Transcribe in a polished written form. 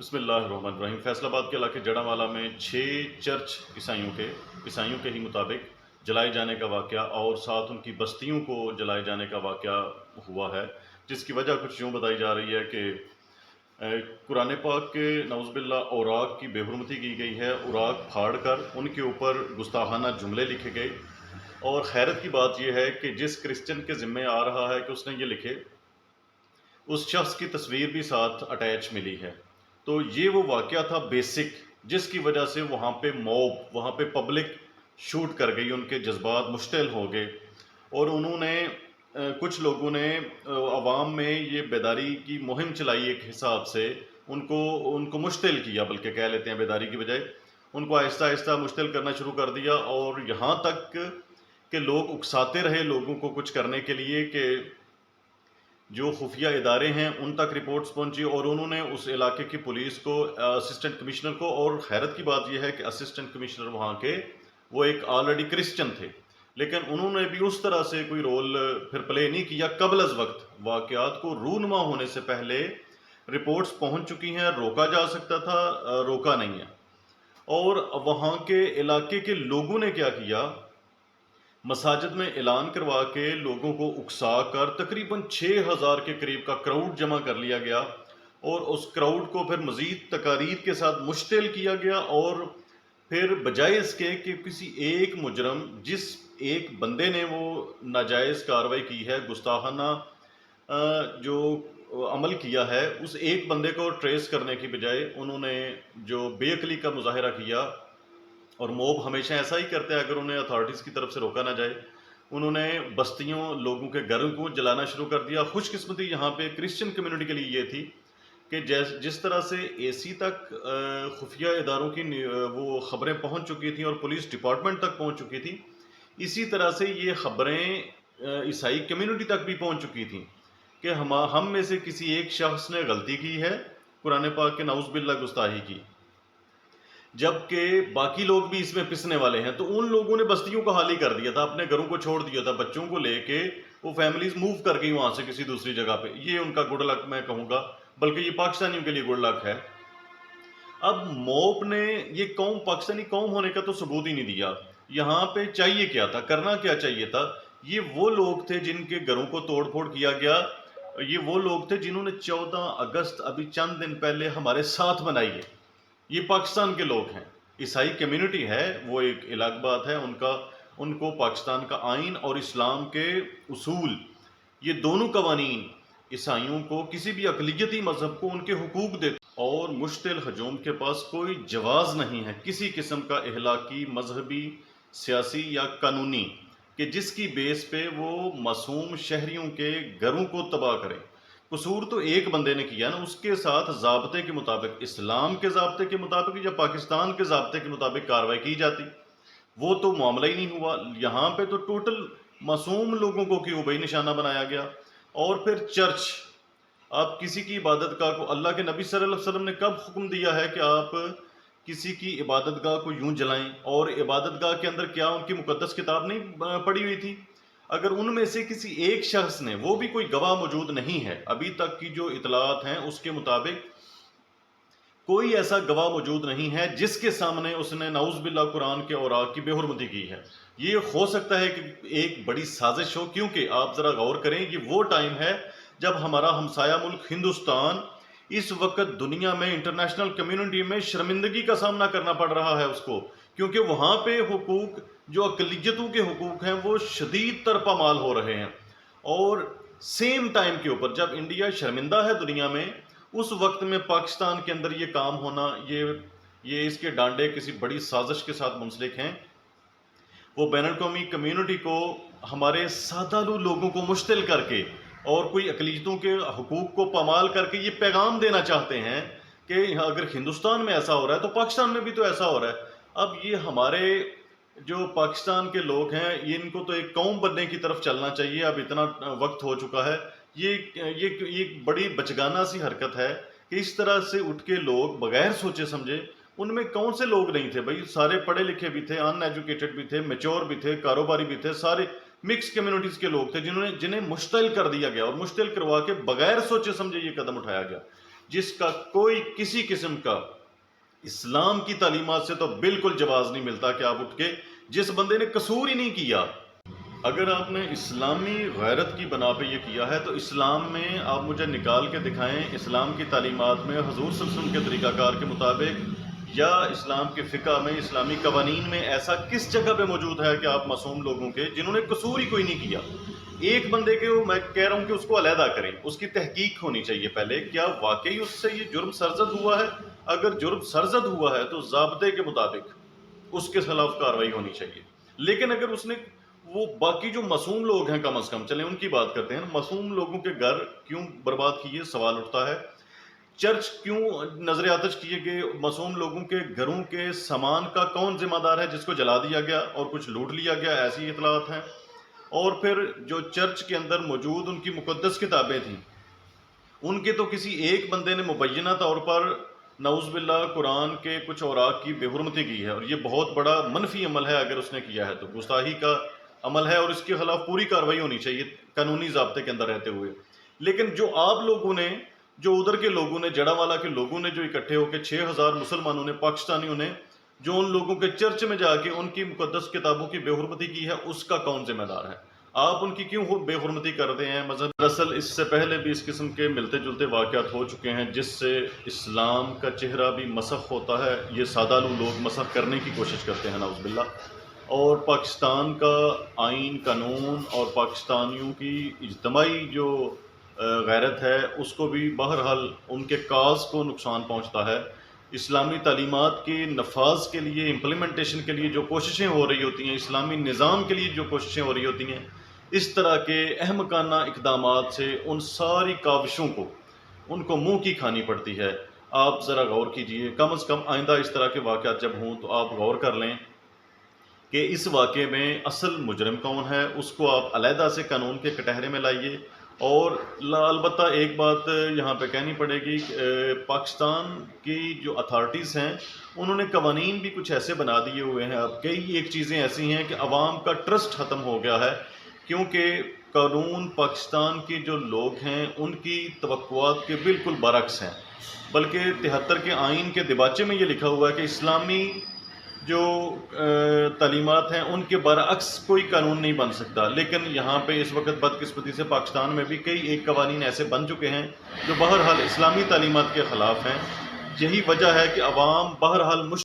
بسم اللہ الرحمن الرحیم۔ فیصل آباد کے علاقے جڑا والا میں 6 چرچ عیسائیوں کے ہی مطابق جلائے جانے کا واقعہ اور ساتھ ان کی بستیوں کو جلائے جانے کا واقعہ ہوا ہے، جس کی وجہ کچھ یوں بتائی جا رہی ہے کہ قرآن پاک کے نعوذ باللہ اوراق کی بے حرمتی کی گئی ہے، اوراق پھاڑ کر ان کے اوپر گستاخانہ جملے لکھے گئے۔ اور حیرت کی بات یہ ہے کہ جس کرسچن کے ذمے آ رہا ہے کہ اس نے یہ لکھے، اس شخص کی تصویر بھی ساتھ اٹیچ ملی ہے۔ تو یہ وہ واقعہ تھا بیسک، جس کی وجہ سے وہاں پہ وہاں پہ پبلک شوٹ کر گئی، ان کے جذبات مشتعل ہو گئے، اور انہوں نے کچھ لوگوں نے عوام میں یہ بیداری کی مہم چلائی، ایک حساب سے ان کو مشتعل کیا، بلکہ کہہ لیتے ہیں بیداری کی بجائے ان کو آہستہ آہستہ مشتعل کرنا شروع کر دیا، اور یہاں تک کہ لوگ اکساتے رہے لوگوں کو کچھ کرنے کے لیے کہ جو خفیہ ادارے ہیں ان تک رپورٹس پہنچی، اور انہوں نے اس علاقے کی پولیس کو، اسسٹنٹ کمشنر کو، اور حیرت کی بات یہ ہے کہ اسسٹنٹ کمشنر وہاں کے وہ ایک آلریڈی کرسچن تھے، لیکن انہوں نے بھی اس طرح سے کوئی رول پھر پلے نہیں کیا۔ قبل از وقت واقعات کو رونما ہونے سے پہلے رپورٹس پہنچ چکی ہیں، روکا جا سکتا تھا، روکا نہیں ہے۔ اور وہاں کے علاقے کے لوگوں نے کیا کیا، مساجد میں اعلان کروا کے لوگوں کو اکسا کر تقریباً 6000 کے قریب کا کراؤڈ جمع کر لیا گیا، اور اس کراؤڈ کو پھر مزید تقاریر کے ساتھ مشتعل کیا گیا، اور پھر بجائے اس کے کہ کسی ایک مجرم، جس ایک بندے نے وہ ناجائز کارروائی کی ہے، گستاخانہ جو عمل کیا ہے، اس ایک بندے کو ٹریس کرنے کی بجائے انہوں نے جو بے عقلی کا مظاہرہ کیا، اور موب ہمیشہ ایسا ہی کرتے ہیں اگر انہیں اتھارٹیز کی طرف سے روکا نہ جائے، انہوں نے بستیوں، لوگوں کے گھروں کو جلانا شروع کر دیا۔ خوش قسمتی یہاں پہ کرسچن کمیونٹی کے لیے یہ تھی کہ جس طرح سے اے سی تک خفیہ اداروں کی وہ خبریں پہنچ چکی تھیں اور پولیس ڈپارٹمنٹ تک پہنچ چکی تھی، اسی طرح سے یہ خبریں عیسائی کمیونٹی تک بھی پہنچ چکی تھیں کہ ہم میں سے کسی ایک شخص نے غلطی کی ہے، قرآن پاک کے نعوذ باللہ گستاخی کی، جبکہ باقی لوگ بھی اس میں پسنے والے ہیں۔ تو ان لوگوں نے بستیوں کو خالی کر دیا تھا، اپنے گھروں کو چھوڑ دیا تھا، بچوں کو لے کے وہ فیملیز موو کر گئی وہاں سے کسی دوسری جگہ پہ۔ یہ ان کا گڈ لک میں کہوں گا، بلکہ یہ پاکستانیوں کے لیے گڈ لک ہے۔ اب موب نے یہ پاکستانی قوم ہونے کا تو ثبوت ہی نہیں دیا۔ یہاں پہ چاہیے کیا تھا، کرنا کیا چاہیے تھا؟ یہ وہ لوگ تھے جن کے گھروں کو توڑ پھوڑ کیا گیا، یہ وہ لوگ تھے جنہوں نے 14 اگست ابھی چند دن پہلے ہمارے ساتھ منائی ہے۔ یہ پاکستان کے لوگ ہیں، عیسائی کمیونٹی ہے، وہ ایک الگ بات ہے، ان کو پاکستان کا آئین اور اسلام کے اصول، یہ دونوں قوانین عیسائیوں کو، کسی بھی اقلیتی مذہب کو ان کے حقوق دیتے، اور مشتعل ہجوم کے پاس کوئی جواز نہیں ہے کسی قسم کا اخلاقی، مذہبی، سیاسی یا قانونی، کہ جس کی بیس پہ وہ معصوم شہریوں کے گھروں کو تباہ کرے۔ قصور تو ایک بندے نے کیا نا، اس کے ساتھ ضابطے کے مطابق، اسلام کے ضابطے کے مطابق یا پاکستان کے ضابطے کے مطابق کارروائی کی جاتی، وہ تو معاملہ ہی نہیں ہوا۔ یہاں پہ تو ٹوٹل معصوم لوگوں کو کیوں بھائی نشانہ بنایا گیا؟ اور پھر چرچ، آپ کسی کی عبادت گاہ کو، اللہ کے نبی صلی اللہ علیہ وسلم نے کب حکم دیا ہے کہ آپ کسی کی عبادت گاہ کو یوں جلائیں؟ اور عبادت گاہ کے اندر کیا ان کی مقدس کتاب نہیں پڑی ہوئی تھی؟ اگر ان میں سے کسی ایک شخص نے، وہ بھی کوئی گواہ موجود نہیں ہے ابھی تک کی جو اطلاعات ہیں اس کے مطابق، کوئی ایسا گواہ موجود نہیں ہے جس کے سامنے اس نے نعوذ باللہ قرآن کے اوراق کی بے حرمتی کی ہے۔ یہ ہو سکتا ہے کہ ایک بڑی سازش ہو، کیونکہ آپ ذرا غور کریں، یہ وہ ٹائم ہے جب ہمارا ہمسایہ ملک ہندوستان اس وقت دنیا میں، انٹرنیشنل کمیونٹی میں شرمندگی کا سامنا کرنا پڑ رہا ہے اس کو، کیونکہ وہاں پہ حقوق، جو اقلیتوں کے حقوق ہیں، وہ شدید تر پامال ہو رہے ہیں۔ اور سیم ٹائم کے اوپر جب انڈیا شرمندہ ہے دنیا میں، اس وقت میں پاکستان کے اندر یہ کام ہونا، یہ اس کے ڈانڈے کسی بڑی سازش کے ساتھ منسلک ہیں۔ وہ بین الاقوامی کمیونٹی کو، ہمارے سادہ لوگوں کو مشتعل کر کے اور کوئی اقلیتوں کے حقوق کو پامال کر کے یہ پیغام دینا چاہتے ہیں کہ اگر ہندوستان میں ایسا ہو رہا ہے تو پاکستان میں بھی تو ایسا ہو رہا ہے۔ اب یہ ہمارے جو پاکستان کے لوگ ہیں، ان کو تو ایک قوم بننے کی طرف چلنا چاہیے، اب اتنا وقت ہو چکا ہے۔ یہ بڑی بچگانہ سی حرکت ہے کہ اس طرح سے اٹھ کے لوگ بغیر سوچے سمجھے، ان میں کون سے لوگ نہیں تھے بھائی، سارے پڑھے لکھے بھی تھے، ان ایجوکیٹڈ بھی تھے، میچور بھی تھے، کاروباری بھی تھے، سارے مکس کمیونٹیز کے لوگ تھے جنہیں مشتعل کر دیا گیا، اور مشتعل کروا کے بغیر سوچے سمجھے یہ قدم اٹھایا گیا۔ جس کا کوئی کسی قسم کا اسلام کی تعلیمات سے تو بالکل جواز نہیں ملتا کہ آپ اٹھ کے، جس بندے نے قصور ہی نہیں کیا، اگر آپ نے اسلامی غیرت کی بنا پہ یہ کیا ہے تو اسلام میں آپ مجھے نکال کے دکھائیں، اسلام کی تعلیمات میں حضور صلی اللہ علیہ وسلم کے طریقہ کار کے مطابق یا اسلام کے فقہ میں، اسلامی قوانین میں ایسا کس جگہ پہ موجود ہے کہ آپ معصوم لوگوں کے جنہوں نے قصور ہی کوئی نہیں کیا، ایک بندے کے میں کہہ رہا ہوں کہ اس کو علیحدہ کریں، اس کی تحقیق ہونی چاہیے پہلے، کیا واقعی اس سے یہ جرم سرزد ہوا ہے؟ اگر جرم سرزد ہوا ہے تو ضابطے کے مطابق اس کے خلاف کارروائی ہونی چاہیے۔ لیکن اگر اس نے وہ باقی جو معصوم لوگ ہیں، کم از کم چلیں ان کی بات کرتے ہیں، معصوم لوگوں کے گھر کیوں برباد کیے؟ سوال اٹھتا ہے۔ چرچ کیوں نظر آتش کیے گئے؟ معصوم لوگوں کے گھروں کے سامان کا کون ذمہ دار ہے جس کو جلا دیا گیا اور کچھ لوٹ لیا گیا؟ ایسی اطلاعات ہیں۔ اور پھر جو چرچ کے اندر موجود ان کی مقدس کتابیں تھیں، ان کے تو کسی ایک بندے نے مبینہ طور پر نعوذ باللہ قرآن کے کچھ اوراق کی بے حرمتی کی ہے، اور یہ بہت بڑا منفی عمل ہے، اگر اس نے کیا ہے تو گستاخی کا عمل ہے، اور اس کے خلاف پوری کارروائی ہونی چاہیے قانونی ضابطے کے اندر رہتے ہوئے۔ لیکن جو آپ لوگوں نے، جو ادھر کے لوگوں نے، جڑا والا کے لوگوں نے جو اکٹھے ہو کے 6000 مسلمانوں نے، پاکستانیوں نے جو ان لوگوں کے چرچ میں جا کے ان کی مقدس کتابوں کی بے حرمتی کی ہے، اس کا کون ذمہ دار ہے؟ آپ ان کی کیوں بے حرمتی کرتے ہیں؟ مذہب دراصل اس سے پہلے بھی اس قسم کے ملتے جلتے واقعات ہو چکے ہیں جس سے اسلام کا چہرہ بھی مسخ ہوتا ہے، یہ سادہ لوگ مسخ کرنے کی کوشش کرتے ہیں نعوذ باللہ، اور پاکستان کا آئین قانون اور پاکستانیوں کی اجتماعی جو غیرت ہے اس کو بھی بہرحال ان کے کاز کو نقصان پہنچتا ہے۔ اسلامی تعلیمات کے نفاذ کے لیے، امپلیمنٹیشن کے لیے جو کوششیں ہو رہی ہوتی ہیں، اسلامی نظام کے لیے جو کوششیں ہو رہی ہوتی ہیں، اس طرح کے احمقانہ اقدامات سے ان ساری کاوشوں کو، ان کو منہ کی کھانی پڑتی ہے۔ آپ ذرا غور کیجئے، کم از کم آئندہ اس طرح کے واقعات جب ہوں تو آپ غور کر لیں کہ اس واقعے میں اصل مجرم کون ہے، اس کو آپ علیحدہ سے قانون کے کٹہرے میں لائیے۔ اور البتہ ایک بات یہاں پہ کہنی پڑے گی، پاکستان کی جو اتھارٹیز ہیں انہوں نے قوانین بھی کچھ ایسے بنا دیے ہوئے ہیں، اب کئی ایک چیزیں ایسی ہیں کہ عوام کا ٹرسٹ ختم ہو گیا ہے، کیونکہ قانون پاکستان کے جو لوگ ہیں ان کی توقعات کے بالکل برعکس ہیں، بلکہ 73 کے آئین کے دیباچے میں یہ لکھا ہوا ہے کہ اسلامی جو تعلیمات ہیں ان کے برعکس کوئی قانون نہیں بن سکتا۔ لیکن یہاں پہ اس وقت بدقسمتی سے پاکستان میں بھی کئی ایک قوانین ایسے بن چکے ہیں جو بہرحال اسلامی تعلیمات کے خلاف ہیں۔ یہی وجہ ہے کہ عوام بہرحال